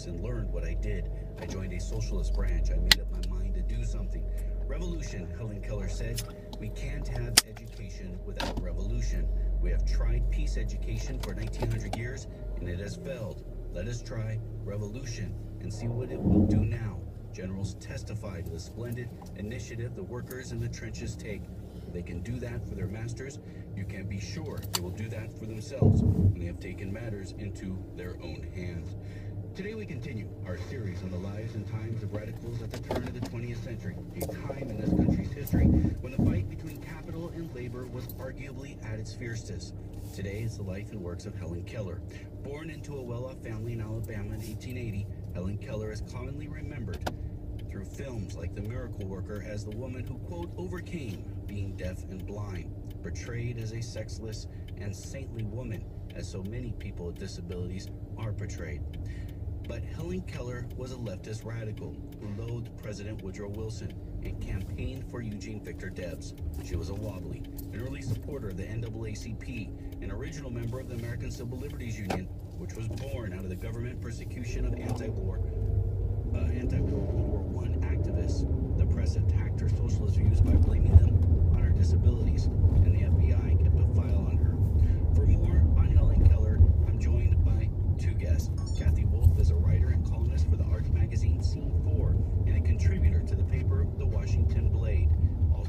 this and learned what I did. I joined a socialist branch. I made up my mind to do something. Revolution, Helen Keller said. We can't have education without revolution. We have tried peace education for 1900 years, and it has failed. Let us try revolution and see what it will do now. Generals testified to the splendid initiative the workers in the trenches take. If they can do that for their masters, you can be sure they will do that for themselves when they have taken matters into their own hands. Today we continue our series on the lives and times of radicals at the turn of the 20th century, a time in this country's history when the fight between capital and labor was arguably at its fiercest. Today is the life and works of Helen Keller. Born into a well-off family in Alabama in 1880, Helen Keller is commonly remembered through films like The Miracle Worker as the woman who, quote, overcame being deaf and blind, portrayed as a sexless and saintly woman, as so many people with disabilities are portrayed. But Helen Keller was a leftist radical who loathed President Woodrow Wilson and campaigned for Eugene Victor Debs. She was a wobbly, an early supporter of the NAACP, an original member of the American Civil Liberties Union, which was born out of the government persecution of anti-war World War I activists. The press attacked her socialist views by blaming them on her disabilities, and the FBI kept a file on her. For more on Helen Keller, I'm joined by two guests. Kathy Wolf is a writer and columnist for the arts magazine Scene 4 and a contributor to the paper The Washington Blade.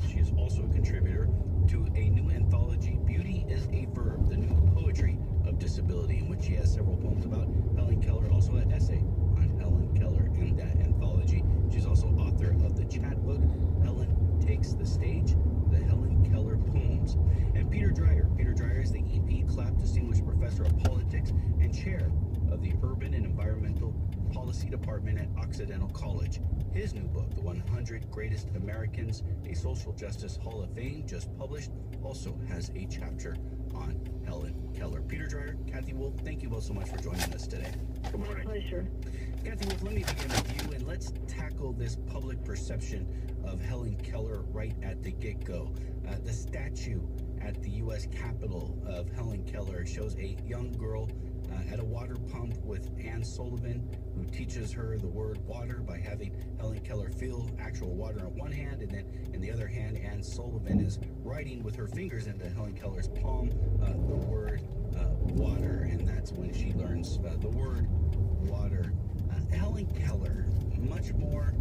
She is also a contributor to a new anthology, Beauty is a Verb, the new poetry of disability, in which she has several poems about Helen Keller, also an essay on Helen Keller in that anthology. She's also author of the chat book, Helen Takes the Stage, the Helen Keller Poems. And Peter Dreyer. Peter Dreyer is the E.P. Clapp Distinguished Professor of Politics and Chair of the Urban and Environmental Policy Department at Occidental College. His new book, The 100 Greatest Americans, a Social Justice Hall of Fame, just published, also has a chapter on Helen Keller. Peter Dreyer, Kathy Wolf, thank you both so much for joining us today. Good morning. My pleasure. Kathy Wolf, let me begin with you, and let's tackle this public perception of Helen Keller right at the get-go. The statue at the U.S. Capitol of Helen Keller shows a young girl at a water pump with Anne Sullivan, who teaches her the word water by having Helen Keller feel actual water on one hand, and then in the other hand, Anne Sullivan is writing with her fingers into Helen Keller's palm the word water, and that's when she learns the word water. Helen Keller, much more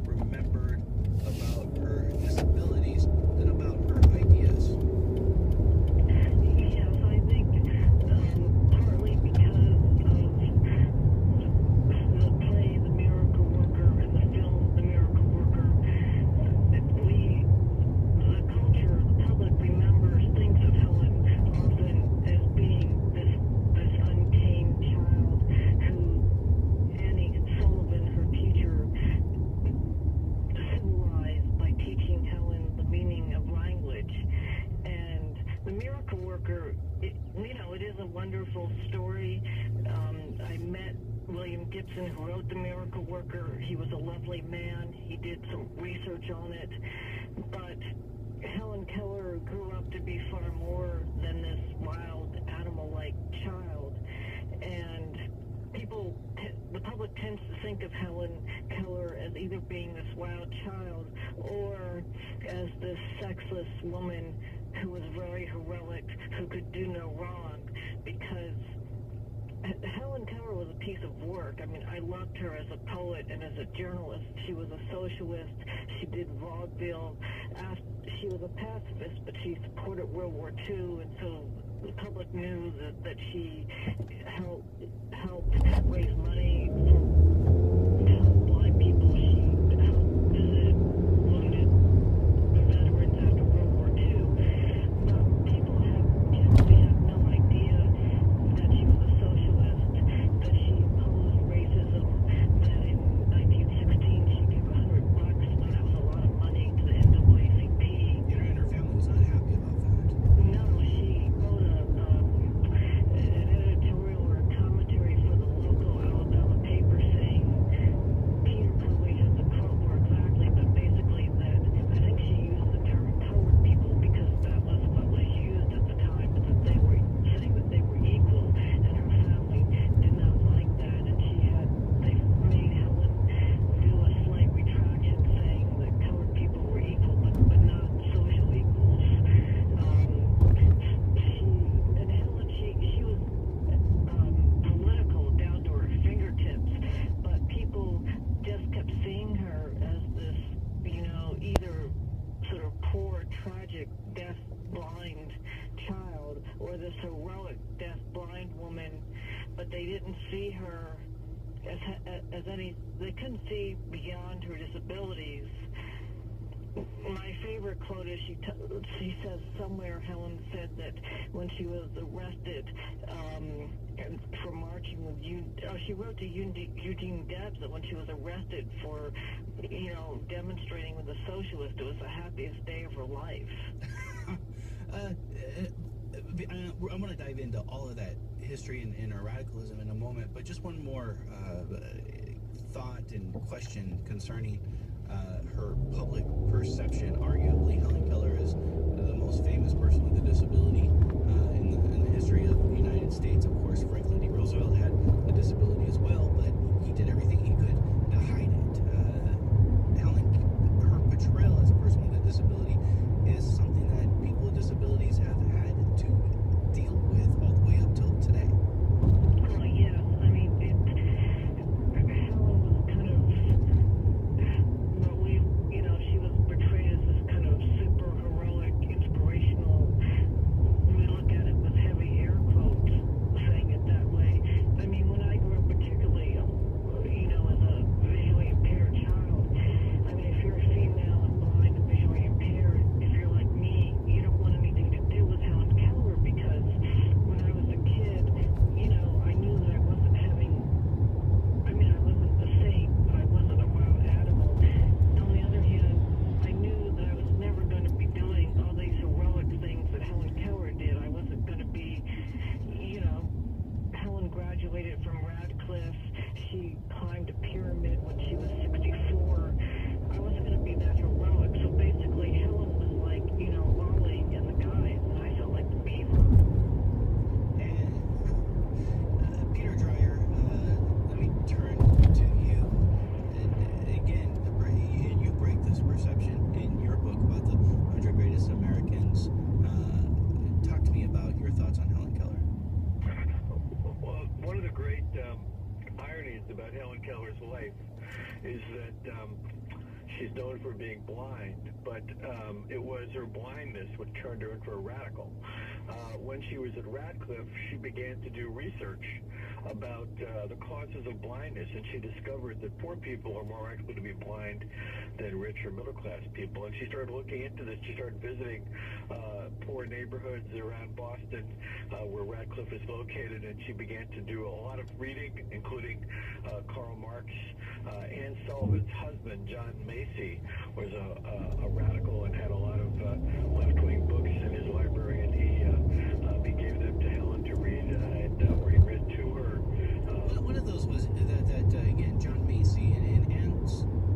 remembered about her disabilities than about her ideas. Yes, I think partly because of the play The Miracle Worker and the film The Miracle Worker, the culture, the public remembers, thinks of Helen often as being this untamed child who Annie Sullivan, her teacher, symbolized by teaching Helen the meaning of language. And The Miracle Worker, it is a wonderful story. I met William Gibson, who wrote The Miracle Worker. He was a lovely man. He did some research on it. But Helen Keller grew up to be far more than this wild animal-like child. And the public tends to think of Helen Keller as either being this wild child or as this sexless woman who was very heroic, who could do no wrong, because Helen Keller was a piece of work. I mean, I loved her as a poet and as a journalist. She was a socialist. She did vaudeville. She was a pacifist, but she supported World War II, and so the public knew that she helped raise money to help blind people. She helped visit wounded veterans after World War II. But people generally have no idea that she was a socialist, that she opposed racism, that in 1916 she gave $100, and that was a lot of money to the NAACP. And her family was not happy about that. No, she wrote an editorial or a commentary for the local Alabama paper tragic deaf-blind child or this heroic deaf-blind woman, but they didn't see her as any, they couldn't see beyond her disabilities. My favorite quote is she says somewhere, Helen said that when she was arrested for marching with she wrote to Eugene Debs that when she was arrested for, demonstrating with the socialists, it was the happiest day of her life. I want to dive into all of that history and her radicalism in a moment, but just one more thought and question concerning her public perception. Arguably, Helen Keller is the most famous person with a disability in the history of the United States. Of course, Franklin D. Roosevelt had a disability as well, but he did everything he could to hide it. Her portrayal as a person with a disability is something that people with disabilities have had to deal with all the way up till today. Oh, yes. I mean, Helen was kind of, she was portrayed as this kind of super heroic, inspirational. We look at it with heavy air quotes, saying it that way. I mean, when I grew up, particularly, as a visually impaired child, I mean, if you're a female and blind and visually impaired, if you're like me, you don't want anything to do with Helen Keller, because when I was a kid, I knew that I wasn't I wasn't a saint, but I wasn't a wild animal. On the other hand, I knew that I was never going to be doing all these heroic things that Helen Keller did. I wasn't going to be, Helen graduated from Radcliffe. She climbed a pyramid when she was 64. I wasn't going to be that heroic. So basically, Helen was like, Lolly and the guys, and I felt like the beaver. And Peter Dreyer, let me turn to you. And again, you break this perception in your book about the 100 Greatest Americans. Talk to me about your thoughts on Helen Keller. Well, one of the great ironies about Helen Keller's life is that she's known for being blind, but it was her blindness which turned her into a radical. When she was at Radcliffe, she began to do research about the causes of blindness, and she discovered that poor people are more likely to be blind than rich or middle-class people. And she started looking into this. She started visiting poor neighborhoods around Boston where Radcliffe is located, and she began to do a lot of reading, including Karl Marx. Anne Sullivan's husband, John Macy, was a radical and had a lot of left-wing books in his library, and he gave them to Helen to read, or he read to her. One of those was that again, John Macy and Anne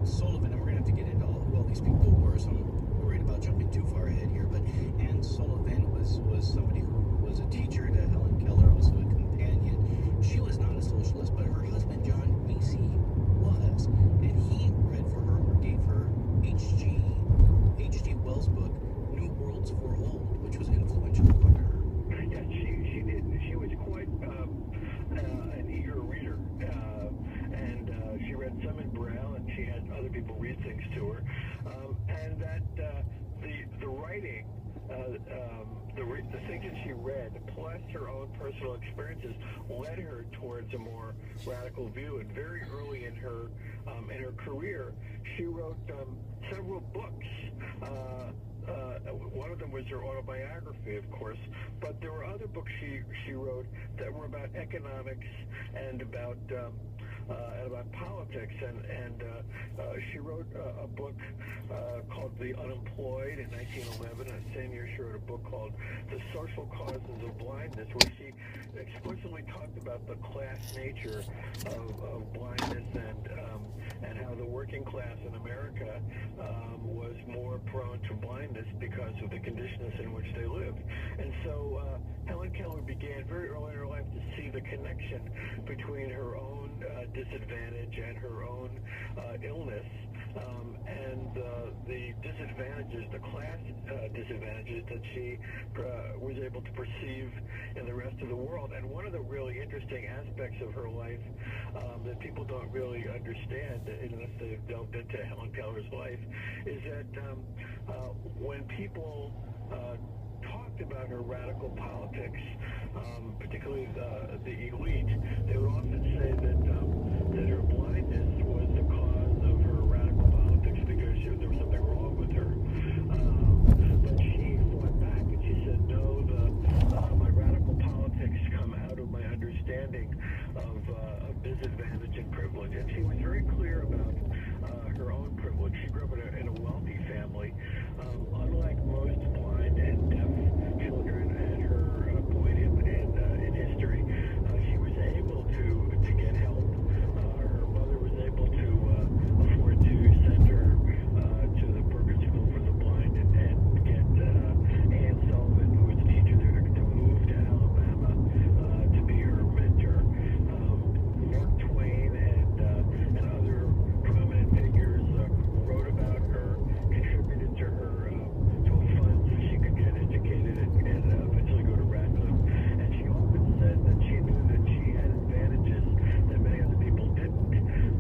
Sullivan, and we're going to have to get into all these people were, so I'm worried about jumping too far ahead here, but Anne Sullivan was somebody who was a teacher to Helen Keller, also a companion. She was not a socialist, but her husband, John Macy, was, and he read for her or gave her H.G. Wells' book, New Worlds for Old, which was influential upon her. Yeah, she did. She was quite an eager reader, and she read some in Braille, and she had other people read things to her, and that the writing, the things that she read, plus her own personal experiences, led her towards a more radical view. And very early in her career, she wrote several books. One of them was her autobiography, of course, but there were other books she wrote that were about economics and about politics, and she wrote a book called The Unemployed in 1911. And the same year, she wrote a book called The Social Causes of Blindness, where she explicitly talked about the class nature of blindness and how the working class in America was more prone to blindness because of the conditions in which they lived. And so Helen Keller began very early in her life to see the connection between her own disadvantage and her own illness, and the disadvantages, the class disadvantages that she was able to perceive in the rest of the world. And one of the really interesting aspects of her life that people don't really understand unless they've delved into Helen Keller's life is that when people talked about her radical politics, particularly the elite. They would often say that her blindness was the cause of her radical politics because there was something wrong with her. But she fought back and she said, no, my radical politics come out of my understanding of disadvantage and privilege. And she was very clear about her own privilege. She grew up in a wealthy family. Unlike most blind and deaf children at her point in history, she was able to get help. Her mother was able to afford to send her to the Berger School for the Blind and get Ann Sullivan, who was a teacher there, to move to Alabama to be her mentor. Mark Twain and other prominent figures wrote about her, contributed to her to a fund so she could get educated and eventually go to Radcliffe. And she often said that she knew that she had advantages that many other people didn't.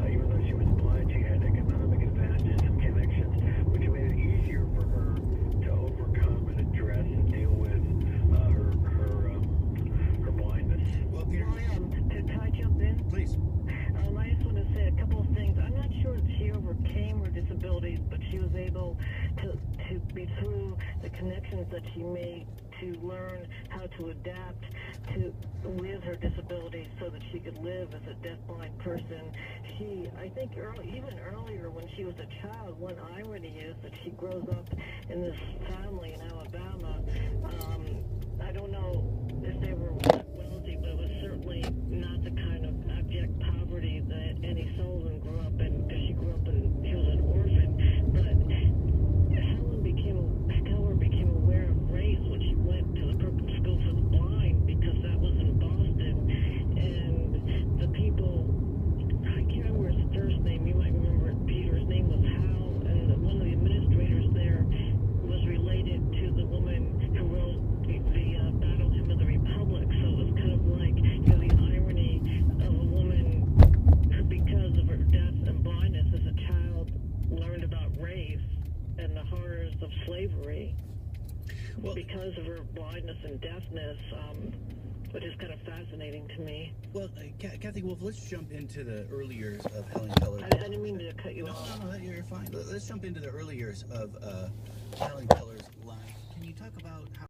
Even though she was blind, she had economic advantages and connections, which made it easier for her to overcome and address and deal with her blindness. Well, Peter, Can I jump in? please. I just want to say a couple of things. I'm not sure if she overcame her disabilities, but she was able to be through the connections that she made to learn how to adapt with her disabilities so that she could live as a deafblind person. I think even earlier when she was a child, one irony is that she grows up in this family in Alabama. I don't know if they were wealthy, but it was certainly not the kind of abject poverty that Annie Sullivan grew up in, because she was an orphan. But Keller became aware of race when she went to the Perkins School for the Blind, because that was in Boston, and the people, I can't remember his first name, you might remember it, Peter, his name was Hal, and one of the administrators there was related to the woman who wrote the Battle Hymn of the Republic. So it was kind of like, the irony of a woman who, because of her deaf and blindness as a child, learned about race and the horrors of slavery. Well, Because of her blindness and deafness, which is kind of fascinating to me. well, Kathy Wolf, let's jump into the early years of Helen Keller. I didn't mean to cut you off. No, you're fine. Let's jump into the early years of Helen Keller's life. Can you talk about how